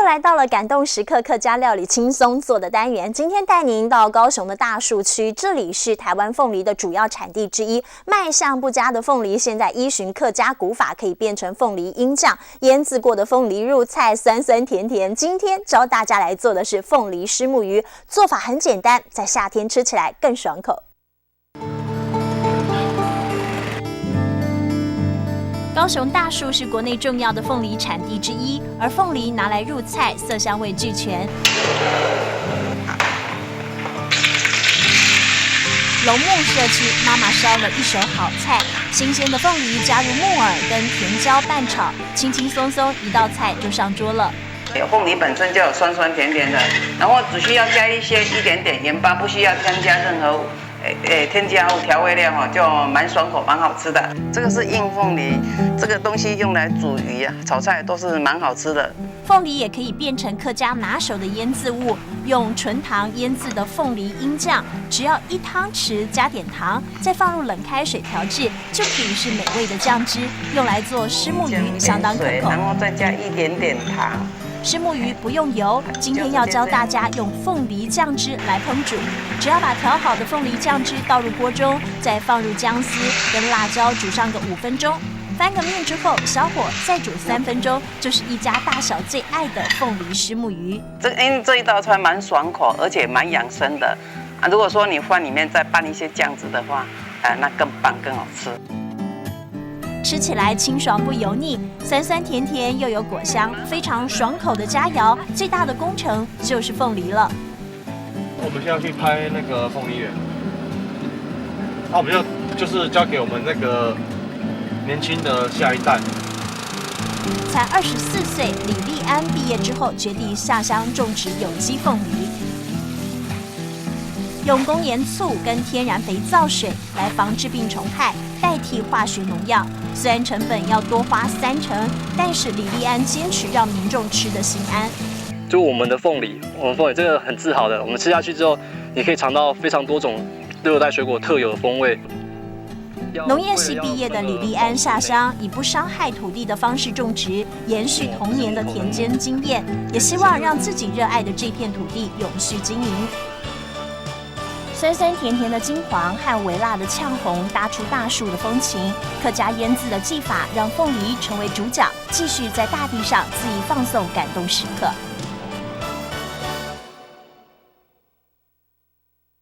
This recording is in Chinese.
来到了感动时刻客家料理轻松做的单元，今天带您到高雄的大树区，这里是台湾凤梨的主要产地之一。卖相不佳的凤梨，现在依循客家古法，可以变成凤梨鹰酱，腌制过的凤梨入菜，酸酸甜甜。今天教大家来做的是凤梨虱目鱼，做法很简单，在夏天吃起来更爽口。高雄大树是国内重要的凤梨产地之一，而凤梨拿来入菜，色香味俱全。龙木社区妈妈烧了一手好菜，新鲜的凤梨加入木耳跟甜椒拌炒，轻轻松松一道菜就上桌了。凤梨本身就有酸酸甜甜的，然后只需要加一点点盐巴，不需要添加任何添加物调味料就蛮爽口，蛮好吃的。这个是硬凤梨，这个东西用来煮鱼啊、炒菜都是蛮好吃的。凤梨也可以变成客家拿手的腌制物，用纯糖腌制的凤梨鹰酱，只要1汤匙加点糖，再放入冷开水调制，就可以是美味的酱汁，用来做虱目鱼相当可口。然后再加一点点糖。虱目鱼不用油，今天要教大家用凤梨酱汁来烹煮。只要把调好的凤梨酱汁倒入锅中，再放入姜丝跟辣椒煮上个5分钟，翻个面之后，小火再煮3分钟，就是一家大小最爱的凤梨虱目鱼。这一道菜蛮爽口，而且蛮养生的啊。如果说你饭里面再拌一些酱汁的话，那更棒更好吃。吃起来清爽不油腻，酸酸甜甜又有果香，非常爽口的佳肴。最大的工程就是凤梨了。我们现在要去拍那个凤梨园，那我们就是交给我们那个年轻的下一代。才24岁，李立安毕业之后决定下乡种植有机凤梨，用工研醋跟天然肥皂水来防治病虫害，代替化学农药。虽然成本要多花30%，但是李立安坚持让民众吃得心安。就我们的凤梨这个很自豪的，我们吃下去之后，你可以尝到非常多种热带水果特有的风味。农业系毕业的李立安下乡，以不伤害土地的方式种植，延续童年的田间经验，也希望让自己热爱的这片土地永续经营。酸酸甜甜的金黄和微辣的呛红搭出大树的风情，客家腌制的技法让凤梨成为主角，继续在大地上恣意放送感动时刻。